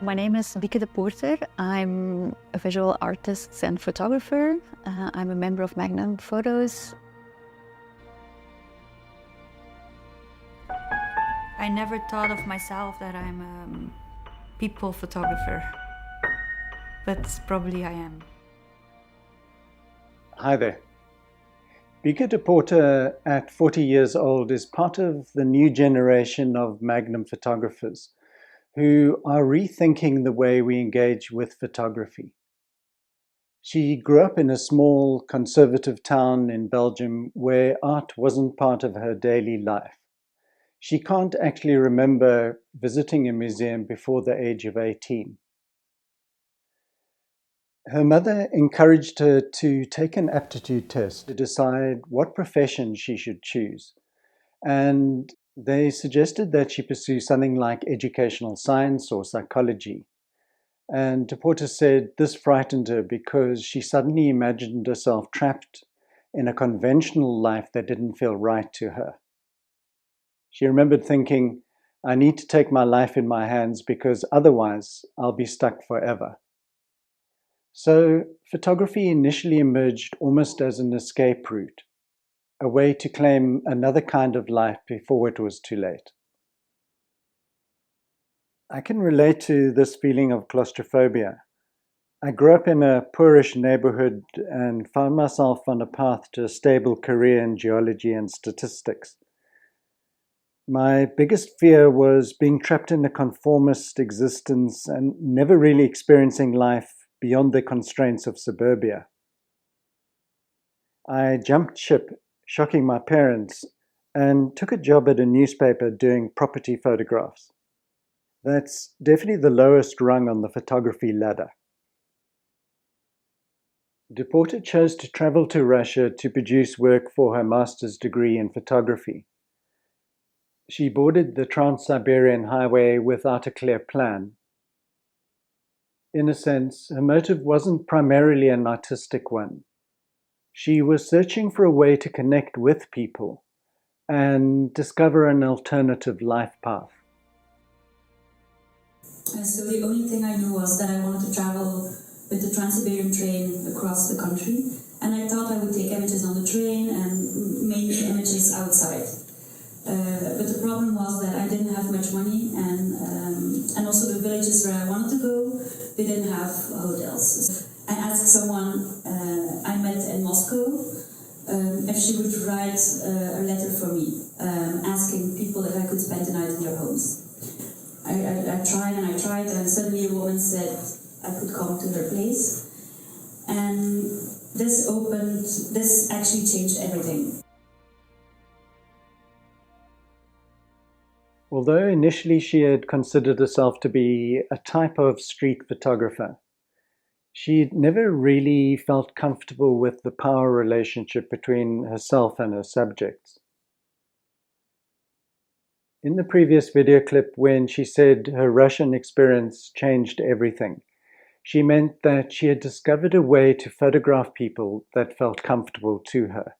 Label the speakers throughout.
Speaker 1: My name is Bieke Depoorter. I'm a visual artist and photographer. I'm a member of Magnum Photos. I never thought of myself that I'm a people photographer, but probably I am.
Speaker 2: Hi there. Bieke Depoorter, at 40 years old, is part of the new generation of Magnum photographers who are rethinking the way we engage with photography. She grew up in a small conservative town in Belgium where art wasn't part of her daily life. She can't actually remember visiting a museum before the age of 18. Her mother encouraged her to take an aptitude test to decide what profession she should choose. And they suggested that she pursue something like educational science or psychology. And Depoorter said this frightened her because she suddenly imagined herself trapped in a conventional life that didn't feel right to her. She remembered thinking, I need to take my life in my hands because otherwise I'll be stuck forever. So photography initially emerged almost as an escape route, a way to claim another kind of life before it was too late. I can relate to this feeling of claustrophobia. I grew up in a poorish neighborhood and found myself on a path to a stable career in geology and statistics. My biggest fear was being trapped in a conformist existence and never really experiencing life beyond the constraints of suburbia. I jumped ship, shocking my parents, and took a job at a newspaper doing property photographs. That's definitely the lowest rung on the photography ladder. Depoorter chose to travel to Russia to produce work for her master's degree in photography. She boarded the Trans-Siberian Highway without a clear plan. In a sense, her motive wasn't primarily an artistic one. She was searching for a way to connect with people and discover an alternative life path.
Speaker 3: So the only thing I knew was that I wanted to travel with the Trans-Siberian train across the country, and I thought I would take images on the train and mainly images outside. But the problem was that I didn't have much money, and also the villages where I wanted to go, they didn't have hotels. I asked someone I met in Moscow if she would write a letter for me, asking people if I could spend the night in their homes. I tried, and suddenly a woman said I could come to her place. And this actually changed everything.
Speaker 2: Although initially she had considered herself to be a type of street photographer, she'd never really felt comfortable with the power relationship between herself and her subjects. In the previous video clip, when she said her Russian experience changed everything, she meant that she had discovered a way to photograph people that felt comfortable to her.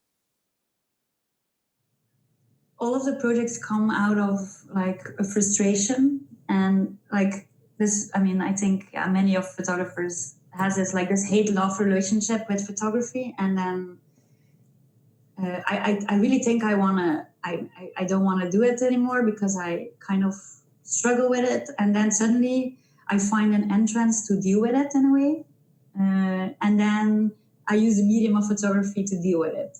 Speaker 3: All of the projects come out of like a frustration and like this. I mean, I think many of photographers has this like this hate-love relationship with photography, and then I really think I don't want to do it anymore because I kind of struggle with it, and then suddenly I find an entrance to deal with it in a way, and then I use the medium of photography to deal with it.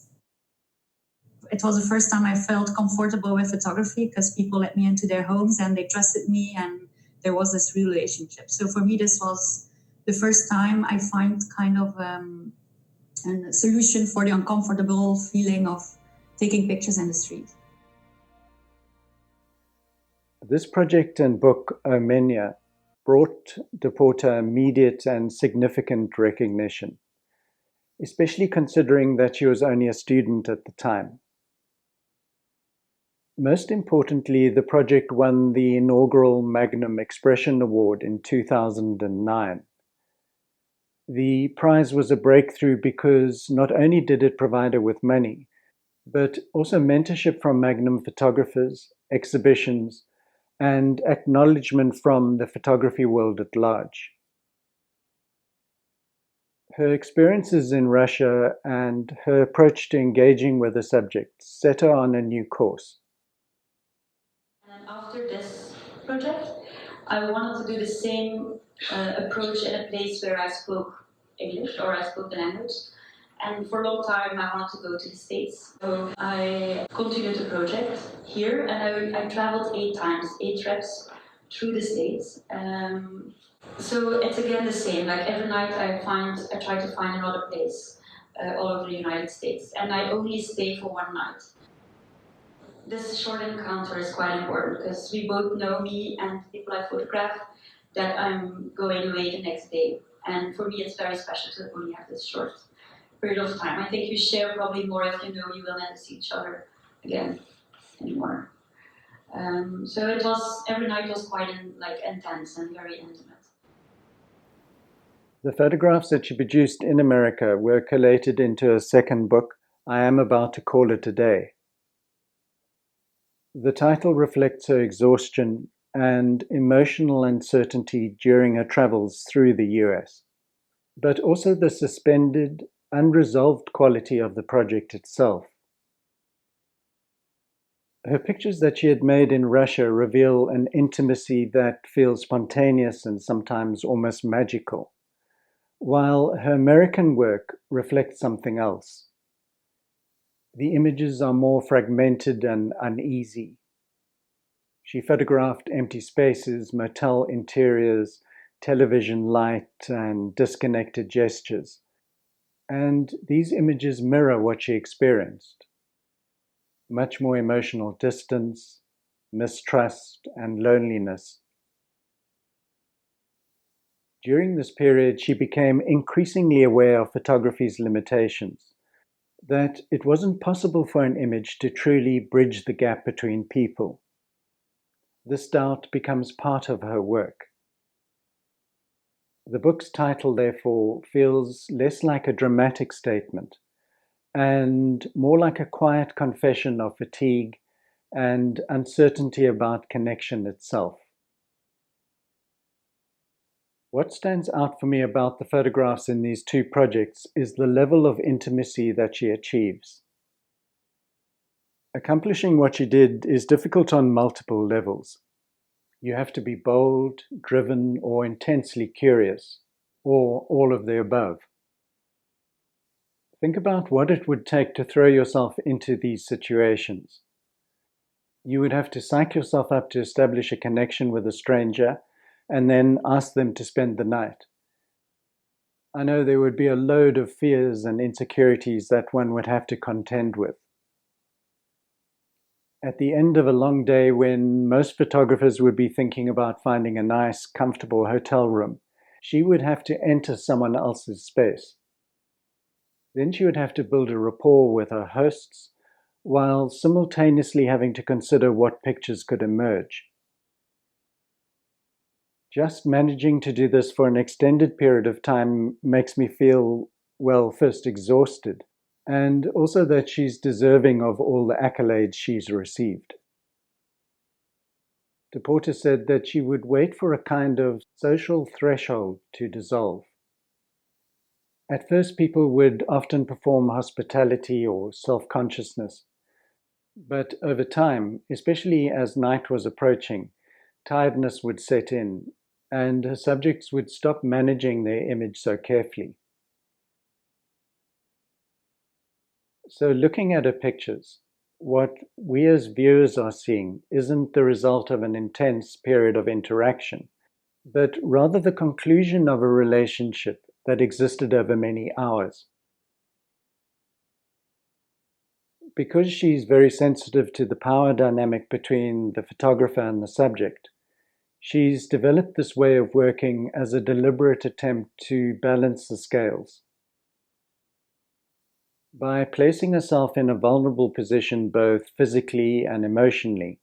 Speaker 3: It was the first time I felt comfortable with photography because people let me into their homes and they trusted me, and there was this relationship. So for me, this was the first time I find kind of a solution for the uncomfortable feeling of taking pictures in the street.
Speaker 2: This project and book, Omenia, brought Depoorter immediate and significant recognition, especially considering that she was only a student at the time. Most importantly, the project won the inaugural Magnum Expression Award in 2009. The prize was a breakthrough because not only did it provide her with money, but also mentorship from Magnum photographers, exhibitions, and acknowledgement from the photography world at large. Her experiences in Russia and her approach to engaging with the subject set her on a new course.
Speaker 3: And after this project, I wanted to do the same approach in a place where I spoke English or I spoke the language. And for a long time, I wanted to go to the States. So I continued the project here, and I traveled 8 times, 8 trips through the States. So it's again the same. Like every night, I try to find another place all over the United States, and I only stay for 1 night. This short encounter is quite important because we both know, me and people I photograph, that I'm going away the next day. And for me, it's very special to only have this short period of time. I think you share probably more if you know you will never see each other again anymore. So it was, every night was quite intense and very intimate.
Speaker 2: The photographs that she produced in America were collated into a second book, I Am About to Call It a Day. The title reflects her exhaustion and emotional uncertainty during her travels through the US, but also the suspended, unresolved quality of the project itself. Her pictures that she had made in Russia reveal an intimacy that feels spontaneous and sometimes almost magical, while her American work reflects something else. The images are more fragmented and uneasy. She photographed empty spaces, motel interiors, television light, and disconnected gestures. And these images mirror what she experienced. Much more emotional distance, mistrust, and loneliness. During this period, she became increasingly aware of photography's limitations, that it wasn't possible for an image to truly bridge the gap between people. This doubt becomes part of her work. The book's title, therefore, feels less like a dramatic statement and more like a quiet confession of fatigue and uncertainty about connection itself. What stands out for me about the photographs in these 2 projects is the level of intimacy that she achieves. Accomplishing what she did is difficult on multiple levels. You have to be bold, driven, or intensely curious, or all of the above. Think about what it would take to throw yourself into these situations. You would have to psych yourself up to establish a connection with a stranger and then ask them to spend the night. I know there would be a load of fears and insecurities that one would have to contend with. At the end of a long day when most photographers would be thinking about finding a nice, comfortable hotel room, she would have to enter someone else's space. Then she would have to build a rapport with her hosts, while simultaneously having to consider what pictures could emerge. Just managing to do this for an extended period of time makes me feel, well, first exhausted, and also that she's deserving of all the accolades she's received. Depoorter said that she would wait for a kind of social threshold to dissolve. At first, people would often perform hospitality or self-consciousness, but over time, especially as night was approaching, tiredness would set in, and her subjects would stop managing their image so carefully. So looking at her pictures, what we as viewers are seeing isn't the result of an intense period of interaction, but rather the conclusion of a relationship that existed over many hours. Because she's very sensitive to the power dynamic between the photographer and the subject, she's developed this way of working as a deliberate attempt to balance the scales. By placing herself in a vulnerable position both physically and emotionally,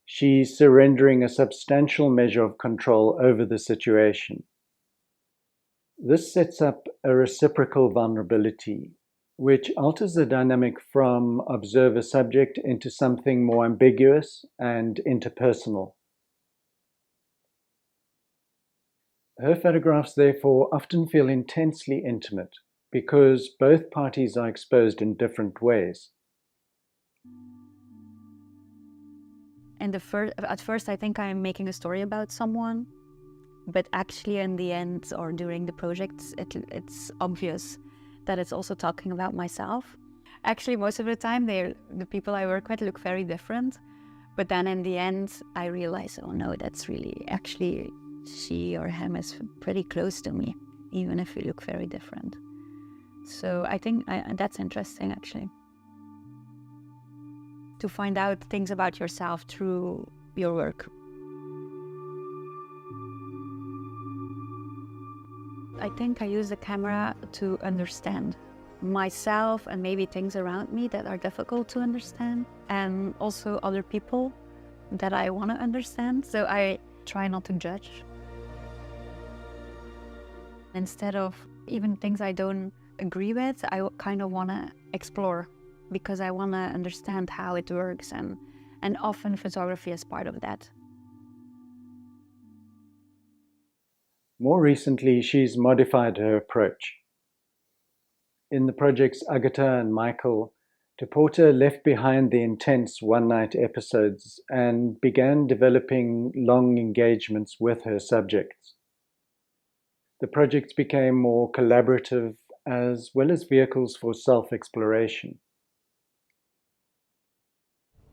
Speaker 2: she's surrendering a substantial measure of control over the situation. This sets up a reciprocal vulnerability, which alters the dynamic from observer-subject into something more ambiguous and interpersonal. Her photographs, therefore, often feel intensely intimate because both parties are exposed in different ways.
Speaker 1: And at first, I think I'm making a story about someone, but actually in the end or during the project, it's obvious that it's also talking about myself. Actually, most of the time, the people I work with look very different. But then in the end, I realize, oh no, that's really, actually, she or him is pretty close to me, even if we look very different. So I think that's interesting, actually. To find out things about yourself through your work. I think I use the camera to understand myself and maybe things around me that are difficult to understand, and also other people that I want to understand. So I try not to judge. Instead of even things I don't agree with, I kind of want to explore because I want to understand how it works, and often photography is part of that.
Speaker 2: More recently, she's modified her approach. In the projects Agatha and Michael, Depoorter left behind the intense one-night episodes and began developing long engagements with her subjects. The projects became more collaborative as well as vehicles for self-exploration.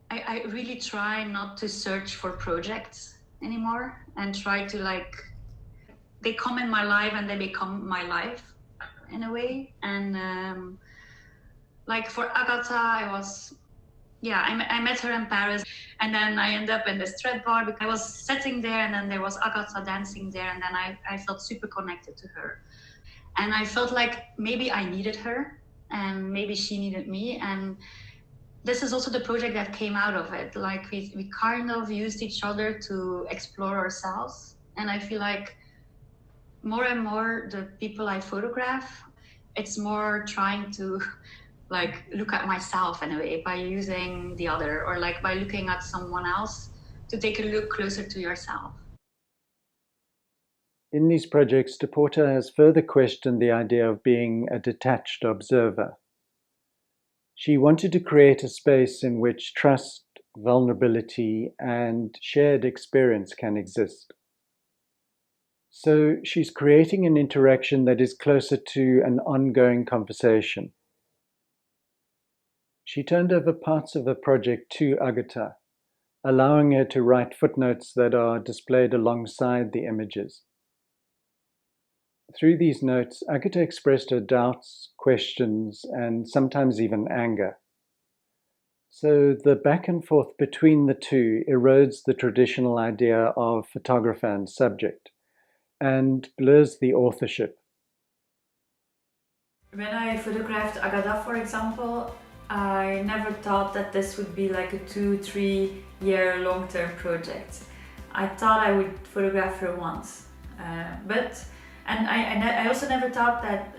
Speaker 3: I really try not to search for projects anymore and try to they come in my life and they become my life in a way. And for Agatha, I met her in Paris, and then I ended up in the street bar because I was sitting there and then there was Agatha dancing there, and then I felt super connected to her. And I felt like maybe I needed her and maybe she needed me. And this is also the project that came out of it. Like we kind of used each other to explore ourselves. And I feel like more and more the people I photograph, it's more trying to look at myself in a way by using the other, or by looking at someone else to take a look closer to yourself.
Speaker 2: In these projects, Depoorter has further questioned the idea of being a detached observer. She wanted to create a space in which trust, vulnerability, and shared experience can exist. So she's creating an interaction that is closer to an ongoing conversation. She turned over parts of the project to Agatha, allowing her to write footnotes that are displayed alongside the images. Through these notes, Agatha expressed her doubts, questions, and sometimes even anger. So the back and forth between the two erodes the traditional idea of photographer and subject and blurs the authorship.
Speaker 1: When I photographed Agatha, for example, I never thought that this would be like a 2-3 year long-term project. I thought I would photograph her once, and I also never thought that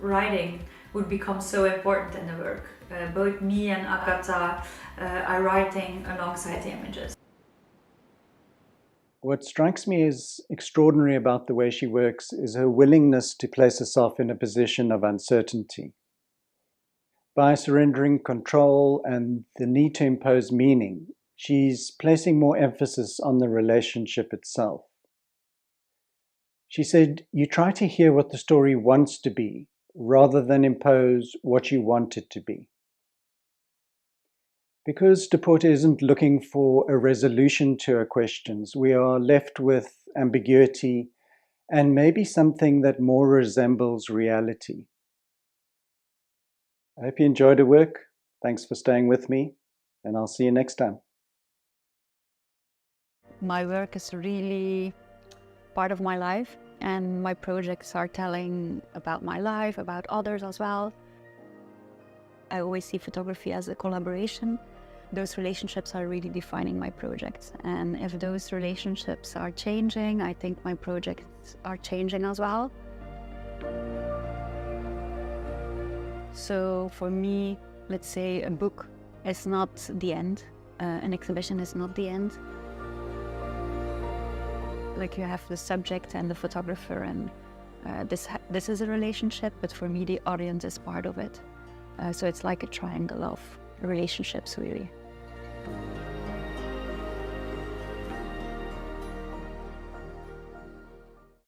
Speaker 1: writing would become so important in the work. Both me and Agatha are writing alongside the images.
Speaker 2: What strikes me as extraordinary about the way she works is her willingness to place herself in a position of uncertainty. By surrendering control and the need to impose meaning, she's placing more emphasis on the relationship itself. She said, "You try to hear what the story wants to be, rather than impose what you want it to be." Because Depoorter isn't looking for a resolution to her questions, we are left with ambiguity and maybe something that more resembles reality. I hope you enjoyed her work. Thanks for staying with me, and I'll see you next time.
Speaker 1: My work is really part of my life, and my projects are telling about my life, about others as well. I always see photography as a collaboration. Those relationships are really defining my projects, and if those relationships are changing, I think my projects are changing as well. So for me, let's say a book is not the end, an exhibition is not the end. like you have the subject and the photographer, and this is a relationship, but for me the audience is part of it. So it's like a triangle of relationships, really.